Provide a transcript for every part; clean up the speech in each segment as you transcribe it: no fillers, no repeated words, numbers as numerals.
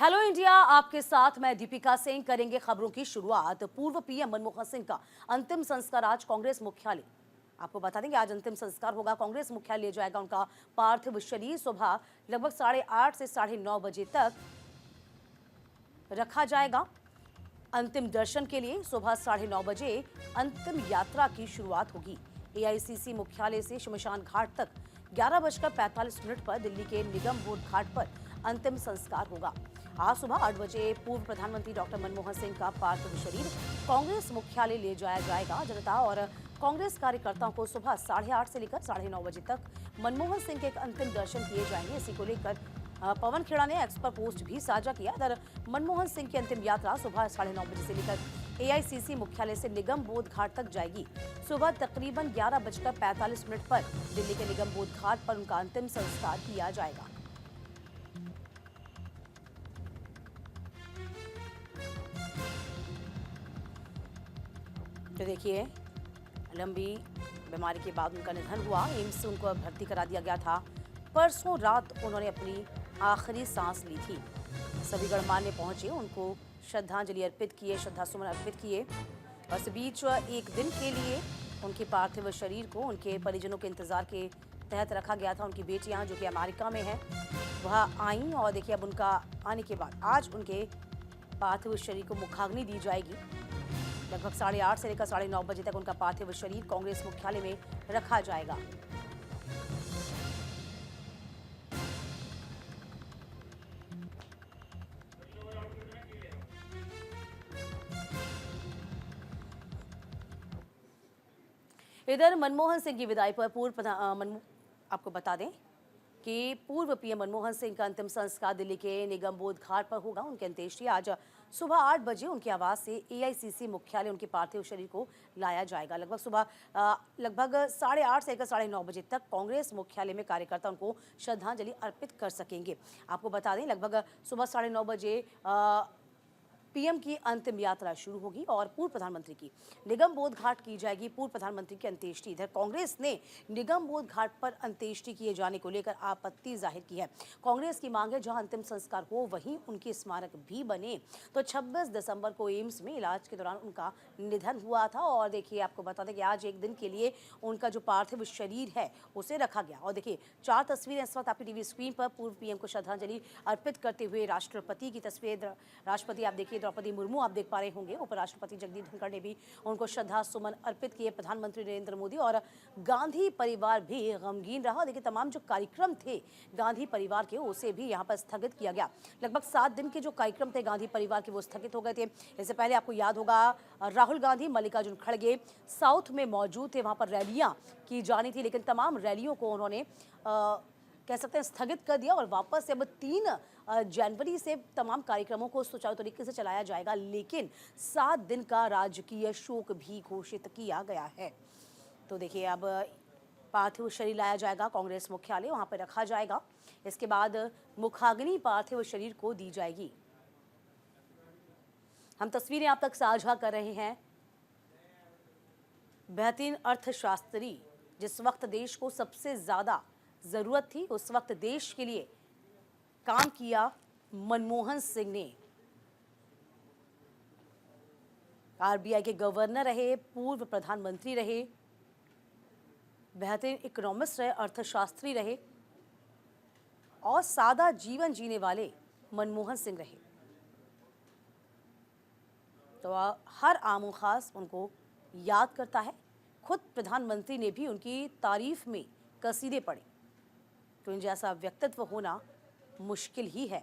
Hello India, आपके साथ मैं दीपिका सिंह। करेंगे खबरों की शुरुआत। पूर्व पीएम मनमोहन सिंह का अंतिम संस्कार आज कांग्रेस मुख्यालय। आपको बता दें कि आज अंतिम संस्कार होगा, कांग्रेस मुख्यालय ले जाएगा उनका पार्थिव शरीर। सुबह लगभग 8:30 से 9:30 बजे तक रखा जाएगा। अंतिम दर्शन के लिए सुबह 9:30 बजे अंतिम यात्रा की शुरुआत होगी। एआईसीसी मुख्यालय से शमशान घाट तक 11:45 पर दिल्ली के निगम बोध घाट पर अंतिम संस्कार होगा। आज सुबह 8 बजे पूर्व प्रधानमंत्री डॉक्टर मनमोहन सिंह का पार्थिव शरीर कांग्रेस मुख्यालय ले जाया जाएगा। जनता और कांग्रेस कार्यकर्ताओं को सुबह 8:30 से लेकर 9:30 बजे तक मनमोहन सिंह के एक अंतिम दर्शन किए जाएंगे। इसी को लेकर पवन खेड़ा ने एक्स पर पोस्ट भी साझा किया। इधर मनमोहन सिंह की अंतिम यात्रा सुबह 9:30 बजे से लेकर एआईसीसी मुख्यालय से निगम बोध घाट तक जाएगी। सुबह तकरीबन 11:45 पर दिल्ली के निगम बोध घाट पर उनका अंतिम संस्कार किया जाएगा। तो देखिए, लंबी बीमारी के बाद उनका निधन हुआ। एम्स से उनको भर्ती करा दिया गया था। परसों रात उन्होंने अपनी आखिरी सांस ली थी। सभी गणमान्य पहुंचे, उनको श्रद्धांजलि अर्पित किए, श्रद्धासुमन अर्पित किए। और इस बीच एक दिन के लिए उनके पार्थिव शरीर को उनके परिजनों के इंतजार के तहत रखा गया था। उनकी बेटियां जो कि अमेरिका में हैं वह आईं और देखिए अब उनका आने के बाद आज उनके पार्थिव शरीर को मुखाग्नि दी जाएगी। लगभग 8:30 से लेकर 9:30 बजे तक उनका पार्थिव शरीर कांग्रेस मुख्यालय में रखा जाएगा। इधर मनमोहन सिंह की विदाई पर आपको बता दें कि पूर्व पीएम मनमोहन सिंह का अंतिम संस्कार दिल्ली के निगम बोध घाट पर होगा। उनकी अंत्येष्टि आज सुबह 8 बजे उनके आवास से एआईसीसी मुख्यालय उनके पार्थिव शरीर को लाया जाएगा। लगभग 8:30 से लेकर 9:30 बजे तक कांग्रेस मुख्यालय में कार्यकर्ता उनको श्रद्धांजलि अर्पित कर सकेंगे। आपको बता दें लगभग सुबह 9:30 बजे पीएम की अंतिम यात्रा शुरू होगी और पूर्व प्रधानमंत्री की निगम बोध घाट की जाएगी। पूर्व प्रधानमंत्री की अंत्येष्टि। इधर कांग्रेस ने निगम बोध घाट पर अंत्येष्टि किए जाने को लेकर आपत्ति जाहिर की है। कांग्रेस की मांग है जहां अंतिम संस्कार हो वहीं उनके स्मारक भी बने। तो 26 दिसंबर को एम्स में इलाज के दौरान उनका निधन हुआ था। और देखिए, आपको बता दें कि आज एक दिन के लिए उनका जो पार्थिव शरीर है उसे रखा गया। और देखिए, 4 तस्वीरें इस वक्त आपकी टीवी स्क्रीन पर पूर्व पीएम को श्रद्धांजलि अर्पित करते हुए राष्ट्रपति की तस्वीर। राष्ट्रपति आप देखिए, द्रौपदी मुर्मू आप देख पा रहे होंगे। उपराष्ट्रपति जगदीप धनखड़ ने भी उनको श्रद्धा सुमन अर्पित किए। प्रधानमंत्री नरेंद्र मोदी और गांधी परिवार भी गमगीन रहा। देखिए, तमाम जो कार्यक्रम थे गांधी परिवार के उसे भी यहां पर स्थगित किया गया। लगभग 7 दिन के जो कार्यक्रम थे गांधी परिवार के वो स्थगित हो गए थे। इससे पहले आपको याद होगा राहुल गांधी, मल्लिकार्जुन खड़गे साउथ में मौजूद थे, वहां पर रैलियां की जानी थी, लेकिन तमाम रैलियों को उन्होंने कह सकते हैं स्थगित कर दिया। और वापस से अब 3 जनवरी से तमाम कार्यक्रमों को सुचारू तरीके से चलाया जाएगा, लेकिन 7 दिन का राजकीय शोक भी घोषित किया गया है। तो देखिए, अब पार्थिव शरीर लाया जाएगा कांग्रेस मुख्यालय, वहां पर रखा जाएगा। इसके बाद मुखाग्नि पार्थिव शरीर को दी जाएगी। हम तस्वीरें आप तक साझा कर रहे हैं। बेहतरीन अर्थशास्त्री, जिस वक्त देश को सबसे ज्यादा जरूरत थी उस वक्त देश के लिए काम किया मनमोहन सिंह ने। आरबीआई के गवर्नर रहे, पूर्व प्रधानमंत्री रहे, बेहतरीन इकोनॉमिस्ट रहे, अर्थशास्त्री रहे और सादा जीवन जीने वाले मनमोहन सिंह रहे। तो हर आम खास उनको याद करता है। खुद प्रधानमंत्री ने भी उनकी तारीफ में कसीदे पढ़े। तो इन जैसा व्यक्तित्व होना मुश्किल ही है।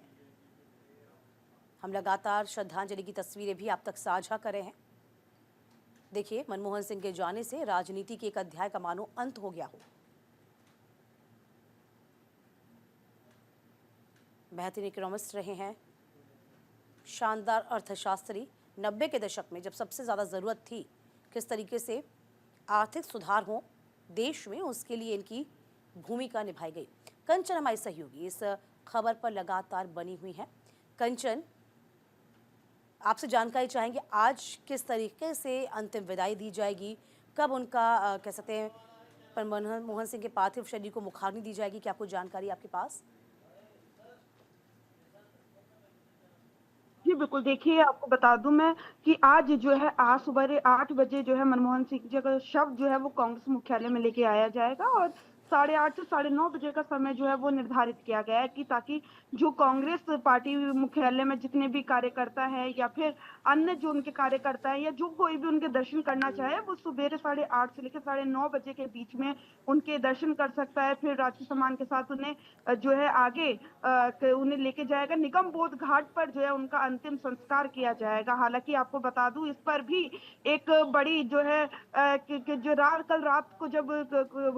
हम लगातार श्रद्धांजलि की तस्वीरें भी आप तक साझा कर रहे हैं। देखिए, मनमोहन सिंह के जाने से राजनीति के एक अध्याय का मानो अंत हो गया हो। बेहतरीन इकोनॉमिस्ट रहे हैं, शानदार अर्थशास्त्री। 90 के दशक में जब सबसे ज़्यादा ज़रूरत थी किस तरीके से आर्थिक सुधार हो देश में, उसके लिए इनकी भूमिका निभाई गई। कंचन हमारी सहयोगी इस खबर पर लगातार बनी हुई है। कंचन, आपसे जानकारी चाहेंगे आज किस तरीके से अंतिम विदाई दी जाएगी, कब उनका कह सकते हैं मनमोहन सिंह के पार्थिव शरीर को मुखाग्नि दी जाएगी, क्या कुछ जानकारी आपके पास? जी, बिल्कुल। देखिए, आपको बता दूँ मैं कि आज जो है आज सुबह 8 बजे जो है मनमोहन सिंह जी का शव जो है वो कांग्रेस मुख्यालय में लेके आया जाएगा और 8:30 से 9:30 बजे का समय जो है वो निर्धारित किया गया है कि ताकि जो कांग्रेस पार्टी मुख्यालय में जितने भी कार्यकर्ता हैं या फिर अन्य जो उनके कार्यकर्ता हैं या जो कोई भी उनके दर्शन करना चाहे, वो सुबेरे 8:30 से लेकर 9:30 बजे के बीच में उनके दर्शन कर सकता है। फिर राजकीय सम्मान के साथ उन्हें जो है आगे उन्हें लेके जाएगा निगम बोध घाट पर जो है उनका अंतिम संस्कार किया जाएगा। हालांकि आपको बता दूं इस पर भी एक बड़ी जो है कि जो कल रात को जब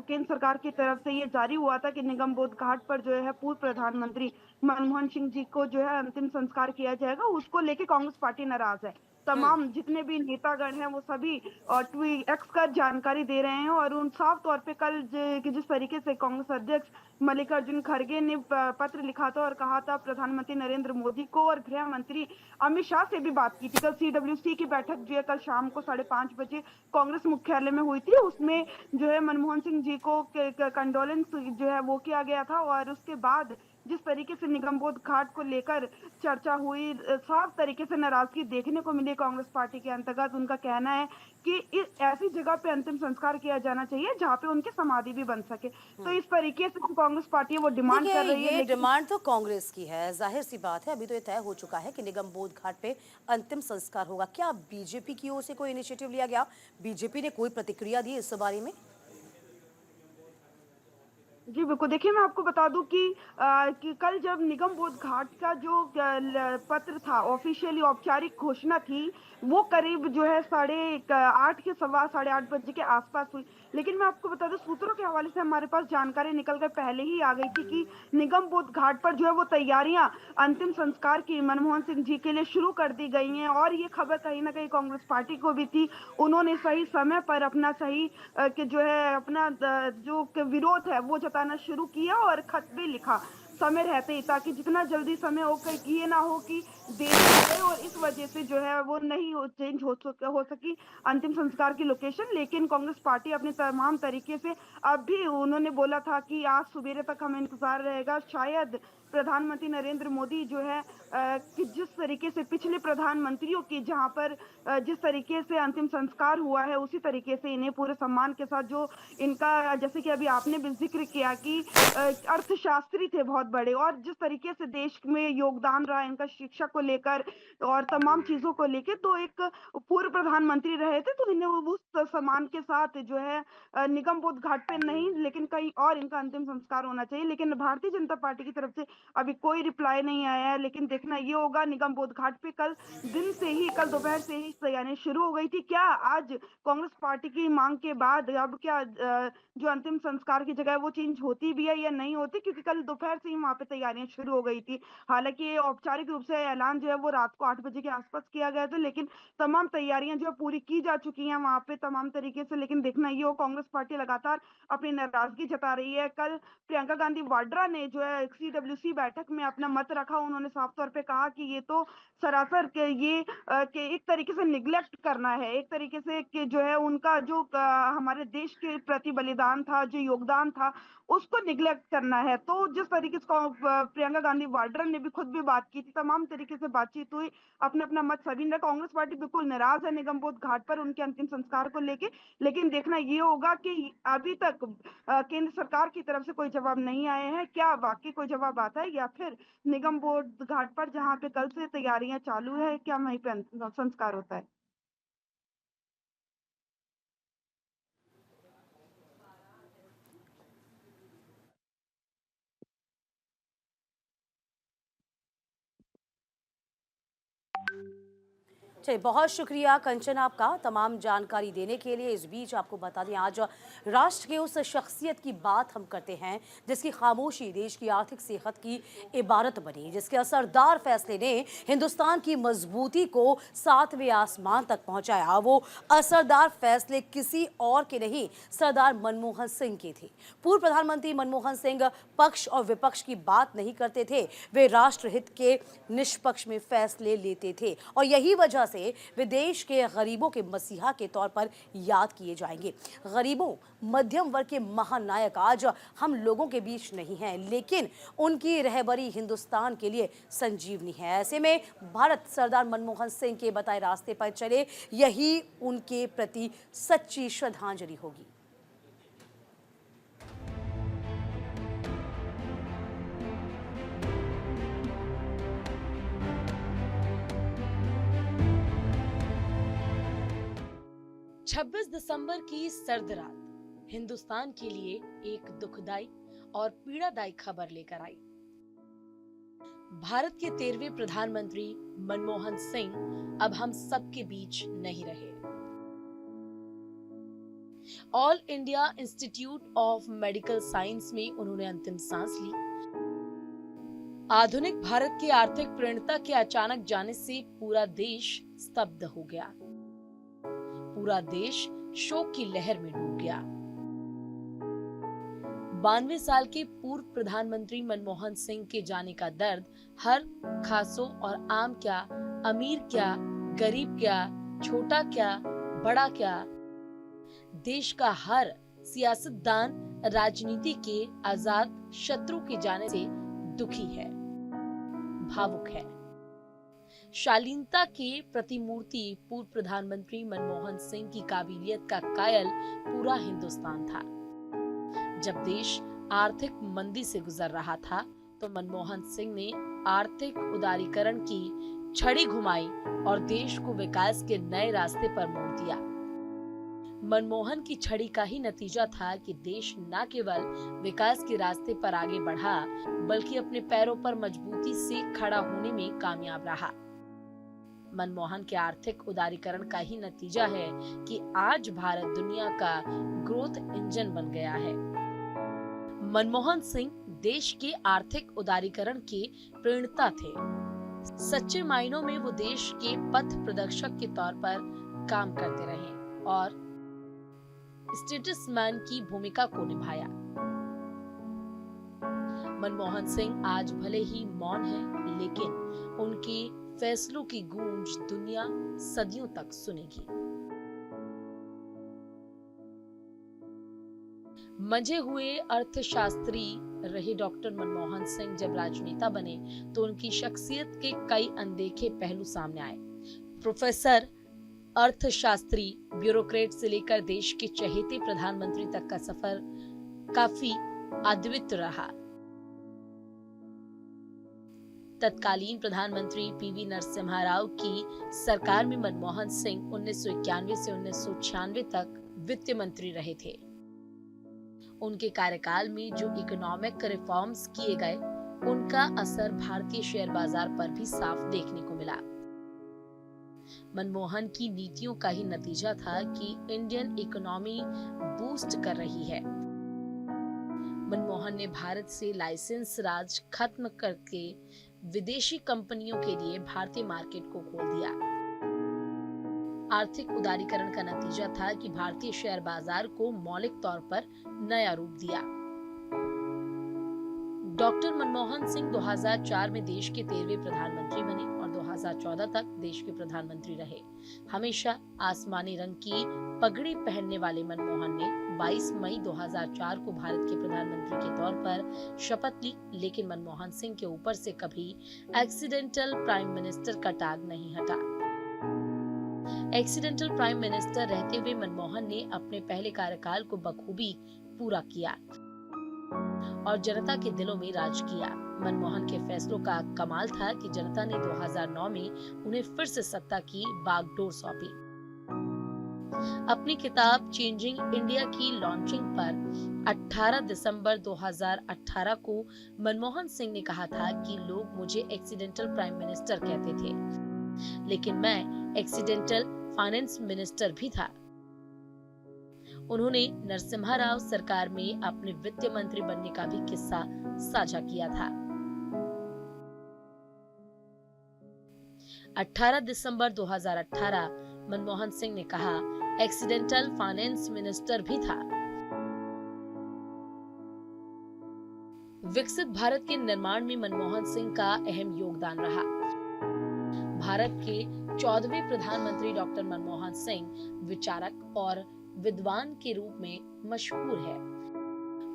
केंद्र सरकार की तरफ से ये जारी हुआ था कि निगम बोध घाट पर जो है पूर्व प्रधानमंत्री मनमोहन सिंह जी को जो है अंतिम संस्कार किया जाएगा, उसको लेके कांग्रेस पार्टी नाराज है। हम्म। तमाम जितने भी नेतागण हैं वो सभी ट्वीट एक्स कर जानकारी दे रहे हैं और उन साफ तौर पे कल कि जिस तरीके से कांग्रेस अध्यक्ष मल्लिकार्जुन खड़गे ने पत्र लिखा था और कहा था प्रधानमंत्री नरेंद्र मोदी को और गृह मंत्री अमित शाह से भी बात की थी। कल सीडब्ल्यूसी की बैठक जो है कल शाम को 5:30 बजे कांग्रेस मुख्यालय में हुई थी। उसमें जो है मनमोहन सिंह जी को कंडोलेंस जो है वो किया गया था और उसके बाद जिस तरीके से निगमबोध घाट को लेकर चर्चा हुई, साफ तरीके से नाराजगी देखने को मिली कांग्रेस पार्टी के अंतर्गत। उनका कहना है कि ऐसी जगह पे अंतिम संस्कार किया जाना चाहिए जहां पे उनकी समाधि भी बन सके। तो इस तरीके से जो कांग्रेस पार्टी है वो डिमांड देखिए, कर रही है, ये लेकिन डिमांड तो कांग्रेस की है, जाहिर सी बात है। अभी तो ये तय हो चुका है कि निगम बोध घाट पे अंतिम संस्कार होगा। क्या बीजेपी की ओर से कोई इनिशिएटिव लिया गया? बीजेपी ने कोई प्रतिक्रिया दी इस बारे में? जी, बिल्कुल। देखिए, मैं आपको बता दूँ कि कल जब निगम बोध घाट का जो पत्र था, ऑफ़िशियली औपचारिक घोषणा थी, वो करीब जो है 8 के सवा 8:30 बजे के आसपास हुई। लेकिन मैं आपको बता दूँ, सूत्रों के हवाले से हमारे पास जानकारी निकल कर पहले ही आ गई थी कि निगम बोध घाट पर जो है वो तैयारियाँ अंतिम संस्कार की मनमोहन सिंह जी के लिए शुरू कर दी गई हैं और ये खबर कहीं न कहीं कांग्रेस पार्टी को भी थी। उन्होंने सही समय पर अपना सही कि जो है अपना जो विरोध है वो जताना शुरू किया और खत भी लिखा समय रहते ही, ताकि जितना जल्दी समय हो ये ना हो कि देरी हो गई और इस वजह से जो है वो नहीं चेंज हो सकी अंतिम संस्कार की लोकेशन। लेकिन कांग्रेस पार्टी अपने तमाम तरीके से अब भी उन्होंने बोला था कि आज सुबेरे तक हमें इंतजार रहेगा। शायद प्रधानमंत्री नरेंद्र मोदी जो है कि जिस तरीके से पिछले प्रधानमंत्रियों की जहां पर जिस तरीके से अंतिम संस्कार हुआ है उसी तरीके से इन्हें पूरे सम्मान के साथ जो इनका, जैसे कि अभी आपने भी जिक्र किया कि अर्थशास्त्री थे बहुत बड़े और जिस तरीके से देश में योगदान रहा इनका शिक्षा को लेकर और तमाम चीजों को लेकर, तो एक पूर्व प्रधानमंत्री रहे थे, तो इन्हें वो उस सम्मान के साथ जो है निगम बोध घाट पे नहीं लेकिन कहीं और इनका अंतिम संस्कार होना चाहिए। लेकिन भारतीय जनता पार्टी की तरफ से अभी कोई रिप्लाई नहीं आया है। लेकिन देखना ये होगा, निगम बोध घाट पे कल दिन से ही, कल दोपहर से ही तैयारियां शुरू हो गई थी। क्या आज कांग्रेस पार्टी की मांग के बाद अब क्या जो अंतिम संस्कार की जगह है वो चेंज होती भी है या नहीं होती, क्योंकि कल दोपहर से ही वहां पे तैयारियां शुरू हो गई थी। हालांकि ये औपचारिक रूप से ऐलान जो है वो रात को 8 बजे के आसपास किया गया था, लेकिन तमाम तैयारियां जो है पूरी की जा चुकी हैं वहां पे तमाम तरीके से। लेकिन देखना ये हो, कांग्रेस पार्टी लगातार अपनी नाराजगी जता रही है। कल प्रियंका गांधी वाड्रा ने जो है सीडब्ल्यूसी बैठक में अपना मत रखा। उन्होंने साफ तौर पे कहा कि ये तो सरासर के ये कि एक तरीके से निग्लेक्ट करना है, एक तरीके से कि जो है उनका जो हमारे देश के प्रति बलिदान था, जो योगदान था, उसको निग्लेक्ट करना है। तो जिस तरीके से प्रियंका गांधी वाड्रा ने भी खुद भी बात की थी, तमाम तरीके से बातचीत हुई, अपना अपना मत सभी ने। कांग्रेस पार्टी बिल्कुल नाराज है निगमबोध घाट पर उनके अंतिम संस्कार को लेके। लेकिन देखना ये होगा कि अभी तक केंद्र सरकार की तरफ से कोई जवाब नहीं आए हैं। क्या वाकई कोई जवाब आता है या फिर निगम बोध घाट पर जहां पे कल से तैयारियां चालू है, क्या वहीं पे संस्कार होता है? चलिए, बहुत शुक्रिया कंचन आपका तमाम जानकारी देने के लिए। इस बीच आपको बता दें, आज राष्ट्र के उस शख्सियत की बात हम करते हैं जिसकी खामोशी देश की आर्थिक सेहत की इबारत बनी, जिसके असरदार फैसले ने हिंदुस्तान की मजबूती को 7वें आसमान तक पहुंचाया। वो असरदार फैसले किसी और के नहीं, सरदार मनमोहन सिंह के थे। पूर्व प्रधानमंत्री मनमोहन सिंह पक्ष और विपक्ष की बात नहीं करते थे, वे राष्ट्रहित के निष्पक्ष में फैसले लेते थे और यही वजह से वे देश के गरीबों के मसीहा के तौर पर याद किए जाएंगे। गरीबों, मध्यम वर्ग के महानायक आज हम लोगों के बीच नहीं हैं, लेकिन उनकी रहबरी हिंदुस्तान के लिए संजीवनी है। ऐसे में भारत सरदार मनमोहन सिंह के बताए रास्ते पर चले, यही उनके प्रति सच्ची श्रद्धांजलि होगी। 26 दिसंबर की सर्द रात हिंदुस्तान के लिए एक दुखदाई और पीड़ादायी खबर लेकर आई। भारत के 13वें प्रधानमंत्री मनमोहन सिंह अब हम सबके बीच नहीं रहे। All India institute of medical science में उन्होंने अंतिम सांस ली। आधुनिक भारत के आर्थिक प्रणेता के अचानक जाने से पूरा देश स्तब्ध हो गया। पूरा देश शोक की लहर में डूब गया। 92 साल के पूर्व प्रधानमंत्री मनमोहन सिंह के जाने का दर्द हर खासों और आम क्या, अमीर क्या, गरीब क्या, छोटा क्या, बड़ा क्या, देश का हर सियासतदान, राजनीति के आजाद शत्रु के जाने से दुखी है, भावुक है। शालीनता के प्रतिमूर्ति पूर्व प्रधानमंत्री मनमोहन सिंह की काबिलियत का कायल पूरा हिंदुस्तान था। जब देश आर्थिक मंदी से गुजर रहा था तो मनमोहन सिंह ने आर्थिक उदारीकरण की छड़ी घुमाई और देश को विकास के नए रास्ते पर मोड़ दिया। मनमोहन की छड़ी का ही नतीजा था कि देश न केवल विकास के रास्ते पर आगे बढ़ा, बल्कि अपने पैरों पर मजबूती से खड़ा होने में कामयाब रहा। मनमोहन के आर्थिक उदारीकरण का ही नतीजा है कि आज भारत दुनिया का ग्रोथ इंजन बन गया है। मनमोहन सिंह देश के आर्थिक उदारीकरण के प्रणेता थे। सच्चे मायनों में वो देश के पथ प्रदर्शक के तौर पर काम करते रहे और स्टेटसमैन की भूमिका को निभाया। मनमोहन सिंह आज भले ही मौन है, लेकिन उनके फैसलों की गूंज दुनिया सदियों तक सुनेगी। मंझे हुए अर्थशास्त्री रहे डॉक्टर मनमोहन सिंह जब राजनेता बने तो उनकी शख्सियत के कई अनदेखे पहलू सामने आए। प्रोफेसर, अर्थशास्त्री, ब्यूरोक्रेट से लेकर देश के चहेते प्रधानमंत्री तक का सफर काफी अद्वितीय रहा। तत्कालीन प्रधानमंत्री पीवी नरसिम्हा राव की सरकार में मनमोहन सिंह 1991 से 1996 तक वित्त मंत्री रहे थे। उनके कार्यकाल में जो इकोनॉमिक रिफॉर्म्स किए गए, उनका असर भारतीय शेयर बाजार पर भी साफ देखने को मिला। मनमोहन की नीतियों का ही नतीजा था कि इंडियन इकोनॉमी बूस्ट कर रही है। मनमोहन ने भारत से लाइसेंस राज खत्म करके विदेशी कंपनियों के लिए भारतीय मार्केट को खोल दिया। आर्थिक उदारीकरण का नतीजा था कि भारतीय शेयर बाजार को मौलिक तौर पर नया रूप दिया। डॉक्टर मनमोहन सिंह 2004 में देश के 13वें प्रधानमंत्री बने और 2014 तक देश के प्रधानमंत्री रहे। हमेशा आसमानी रंग की पगड़ी पहनने वाले मनमोहन ने 22 मई 2004 को भारत के प्रधानमंत्री के तौर पर शपथ ली, लेकिन मनमोहन सिंह के ऊपर से कभी एक्सीडेंटल प्राइम मिनिस्टर का टैग नहीं हटा। एक्सीडेंटल प्राइम मिनिस्टर रहते हुए मनमोहन ने अपने पहले कार्यकाल को बखूबी पूरा किया और जनता के दिलों में राज किया। मनमोहन के फैसलों का कमाल था कि जनता ने 2009 में उन्हें फिर से सत्ता की बागडोर सौंपी। अपनी किताब चेंजिंग इंडिया की लॉन्चिंग पर 18 दिसंबर 2018 को मनमोहन सिंह ने कहा था कि लोग मुझे एक्सीडेंटल प्राइम मिनिस्टर कहते थे, लेकिन मैं एक्सीडेंटल फाइनेंस मिनिस्टर भी था। उन्होंने नरसिम्हा राव सरकार में अपने वित्त मंत्री बनने का भी किस्सा साझा किया था। 18 दिसंबर 2018 मनमोहन सिंह ने कहा, एक्सीडेंटल फाइनेंस मिनिस्टर भी था। विकसित भारत के निर्माण में मनमोहन सिंह का अहम योगदान रहा। भारत के 14वें प्रधानमंत्री डॉक्टर मनमोहन सिंह विचारक और विद्वान के रूप में मशहूर है।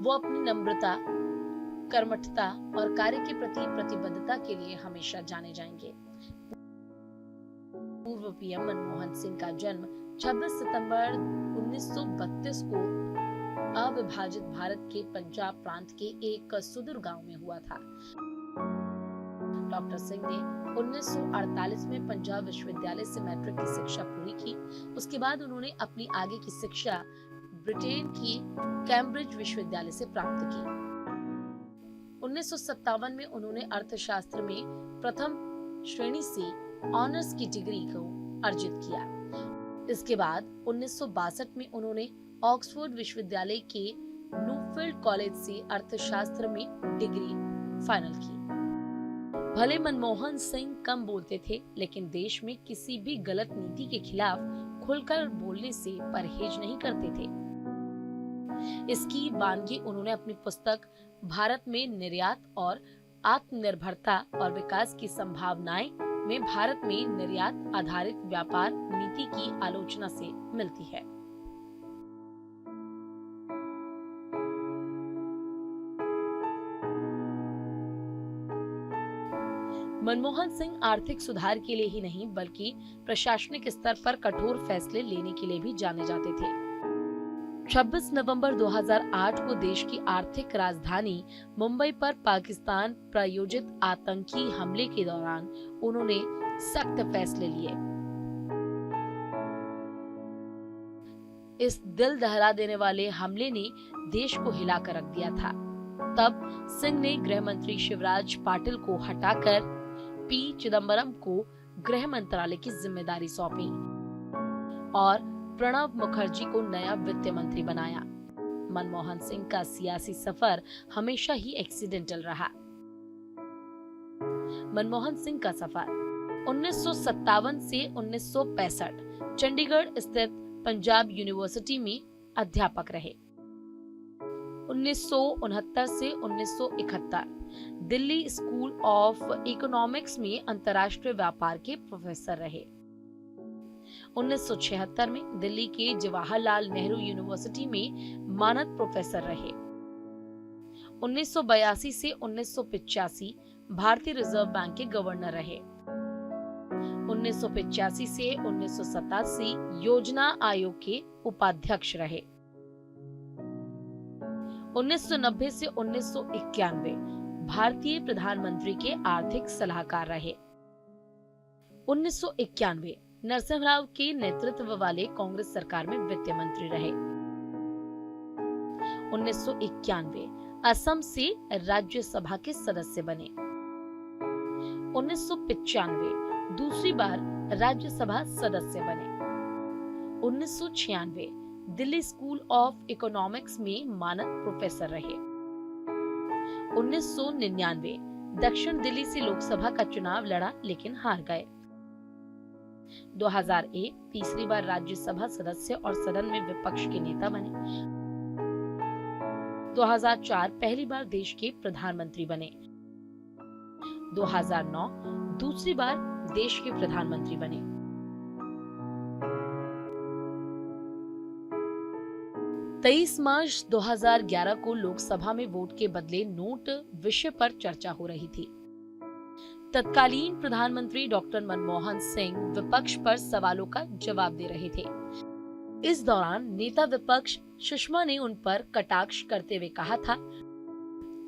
वो अपनी नम्रता, कर्मठता और कार्य के प्रति प्रतिबद्धता के लिए हमेशा जाने जाएंगे। पूर्व पीएम मनमोहन सिंह का जन्म 26 सितंबर 1932 को अविभाजित भारत के पंजाब प्रांत के एक सुदूर गांव में हुआ था। डॉक्टर सिंह ने 1948 में पंजाब विश्वविद्यालय से मैट्रिक की शिक्षा पूरी की। उसके बाद उन्होंने अपनी आगे की शिक्षा ब्रिटेन की कैम्ब्रिज विश्वविद्यालय से प्राप्त की। 1957 में उन्होंने अर्थशास्त्र में प्रथम श्रेणी से ऑनर्स की डिग्री को अर्जित किया। इसके बाद 1962 में उन्होंने ऑक्सफोर्ड विश्वविद्यालय के न्यूफील्ड कॉलेज से अर्थशास्त्र में डिग्री फाइनल की। भले मनमोहन सिंह कम बोलते थे, लेकिन देश में किसी भी गलत नीति के खिलाफ खुलकर बोलने से परहेज नहीं करते थे। इसकी वानगी उन्होंने अपनी पुस्तक भारत में निर्यात और आत्मनिर्भरता और विकास की संभावनाएं में भारत में निर्यात आधारित व्यापार नीति की आलोचना से मिलती है। मनमोहन सिंह आर्थिक सुधार के लिए ही नहीं बल्कि प्रशासनिक स्तर पर कठोर फैसले लेने के लिए भी जाने जाते थे। 26 नवंबर 2008 को देश की आर्थिक राजधानी मुंबई पर पाकिस्तान प्रायोजित आतंकी हमले के दौरान उन्होंने सख्त फैसले लिए। इस दिल दहला देने वाले हमले ने देश को हिलाकर रख दिया था। तब सिंह ने गृह मंत्री शिवराज पाटिल को हटाकर पी चिदम्बरम को गृह मंत्रालय की जिम्मेदारी सौंपी और प्रणब मुखर्जी को नया वित्त मंत्री बनाया। मनमोहन सिंह का सियासी सफर हमेशा ही एक्सीडेंटल रहा। मनमोहन सिंह का सफर 1957 से 1965 चंडीगढ़ स्थित पंजाब यूनिवर्सिटी में अध्यापक रहे। 1969 से 1971 दिल्ली स्कूल ऑफ इकोनॉमिक्स में अंतर्राष्ट्रीय व्यापार के प्रोफेसर रहे। 1976 में दिल्ली के जवाहरलाल नेहरू यूनिवर्सिटी में मानद प्रोफेसर रहे। 1982 से 1985 भारतीय रिजर्व बैंक के गवर्नर रहे। 1985 से 1987 योजना आयोग के उपाध्यक्ष रहे। 1990 से 1991 भारतीय प्रधानमंत्री के आर्थिक सलाहकार रहे। 1991 नरसिम्हा राव के नेतृत्व वाले कांग्रेस सरकार में वित्त मंत्री रहे। 1991 असम से राज्यसभा के सदस्य बने। 1995 दूसरी बार राज्यसभा सदस्य बने। 1996 दिल्ली स्कूल ऑफ इकोनॉमिक्स में मानद प्रोफेसर रहे। 1999 दक्षिण दिल्ली से लोकसभा का चुनाव लड़ा लेकिन हार गए। 2001 तीसरी बार राज्यसभा सदस्य और सदन में विपक्ष के नेता बने। 2004 पहली बार देश के प्रधानमंत्री बने। 2009 दूसरी बार देश के प्रधानमंत्री बने। 23 मार्च 2011 को लोकसभा में वोट के बदले नोट विषय पर चर्चा हो रही थी। तत्कालीन प्रधानमंत्री डॉक्टर मनमोहन सिंह विपक्ष पर सवालों का जवाब दे रहे थे। इस दौरान नेता विपक्ष सुषमा ने उन पर कटाक्ष करते हुए कहा था,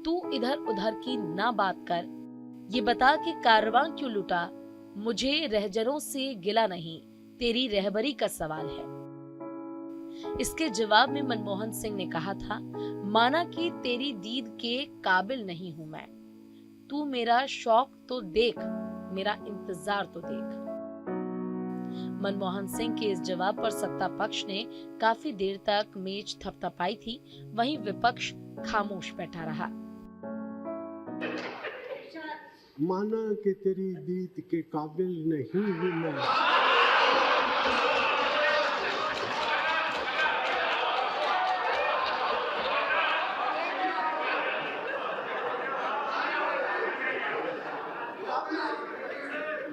तू इधर उधर की ना बात कर, ये बता कि कारवां क्यों लुटा, मुझे रहजरों से गिला नहीं, तेरी रहबरी का सवाल है। इसके जवाब में मनमोहन सिंह ने कहा था, माना कि तेरी दीद के काबिल नहीं हूं मैं, तू मेरा शौक तो देख, मेरा इंतजार तो देख। मनमोहन सिंह के इस जवाब पर सत्ता पक्ष ने काफी देर तक मेज थपथपाई थी, वहीं विपक्ष खामोश बैठा रहा। माना कि तेरी दीद के काबिल नहीं हूं मैं,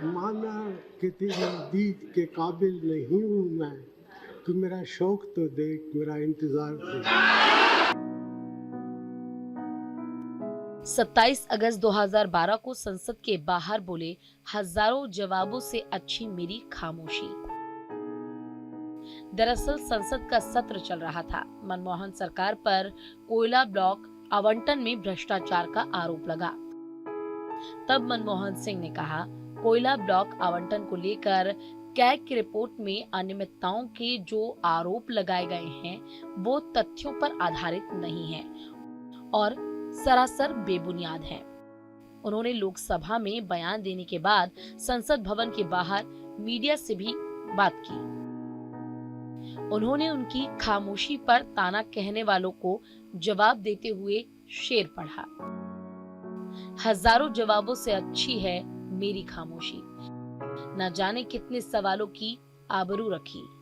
माना कि तेरी दीद के काबिल नहीं हूँ मैं, तू मेरा शौक तो देख, मेरा इंतजार देख। 27 अगस्त 2012 को संसद के बाहर बोले, हजारों जवाबों से अच्छी मेरी खामोशी। दरअसल संसद का सत्र चल रहा था। मनमोहन सरकार पर कोयला ब्लॉक आवंटन में भ्रष्टाचार का आरोप लगा। तब मनमोहन सिंह ने कहा, कोयला ब्लॉक आवंटन को लेकर कैग की रिपोर्ट में अनियमितताओं के जो आरोप लगाए गए हैं वो तथ्यों पर आधारित नहीं हैं और सरासर बेबुनियाद हैं। उन्होंने लोकसभा में बयान देने के बाद संसद भवन के बाहर मीडिया से भी बात की। उन्होंने उनकी खामोशी पर ताना कहने वालों को जवाब देते हुए शेर पढ़ा, हजारों जवाबों से अच्छी है मेरी खामोशी। न जाने कितने सवालों की आबरू रखी। –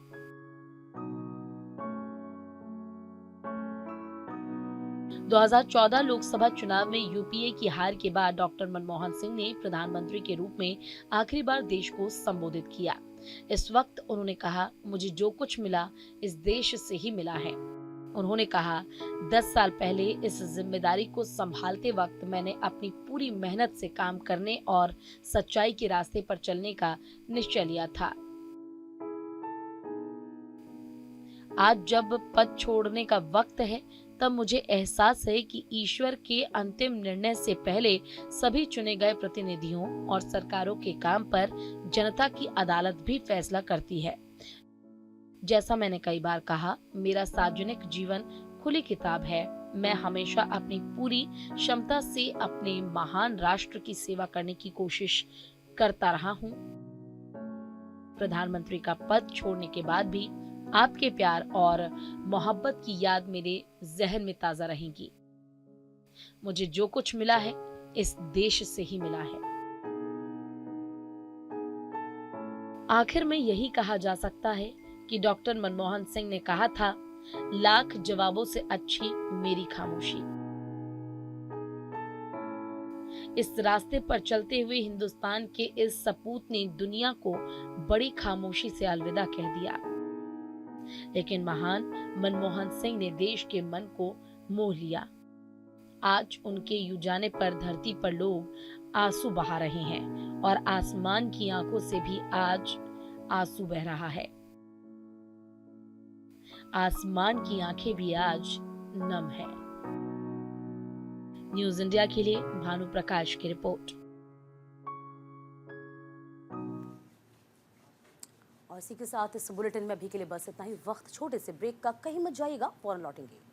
2014 लोकसभा चुनाव में यूपीए की हार के बाद डॉक्टर मनमोहन सिंह ने प्रधानमंत्री के रूप में आखिरी बार देश को संबोधित किया। इस वक्त उन्होंने कहा, मुझे जो कुछ मिला इस देश से ही मिला है। उन्होंने कहा, 10 साल पहले इस जिम्मेदारी को संभालते वक्त मैंने अपनी पूरी मेहनत से काम करने और सच्चाई के रास्ते पर चलने का निश्चय लिया था। आज जब पद छोड़ने का वक्त है तब मुझे एहसास है कि ईश्वर के अंतिम निर्णय से पहले सभी चुने गए प्रतिनिधियों और सरकारों के काम पर जनता की अदालत भी फैसला करती है। जैसा मैंने कई बार कहा, मेरा सार्वजनिक जीवन खुली किताब है। मैं हमेशा अपनी पूरी क्षमता से अपने महान राष्ट्र की सेवा करने की कोशिश करता रहा हूँ। प्रधानमंत्री का पद छोड़ने के बाद भी आपके प्यार और मोहब्बत की याद मेरे जहन में ताजा रहेगी। मुझे जो कुछ मिला है इस देश से ही मिला है। आखिर में यही कहा जा सकता है कि डॉक्टर मनमोहन सिंह ने कहा था, लाख जवाबों से अच्छी मेरी खामोशी। इस रास्ते पर चलते हुए हिंदुस्तान के इस सपूत ने दुनिया को बड़ी खामोशी से अलविदा कह दिया। लेकिन महान मनमोहन सिंह ने देश के मन को मोह लिया। आज उनके यूं जाने पर धरती पर लोग आंसू बहा रहे हैं और आसमान की आंखों से भी आज आंसू बह रहा है। आसमान की आंखें भी आज नम है। न्यूज इंडिया के लिए भानु प्रकाश की रिपोर्ट। और इसी के साथ इस बुलेटिन में अभी के लिए बस इतना ही। वक्त छोटे से ब्रेक का, कहीं मत जाइएगा, फौरन लौटेंगे।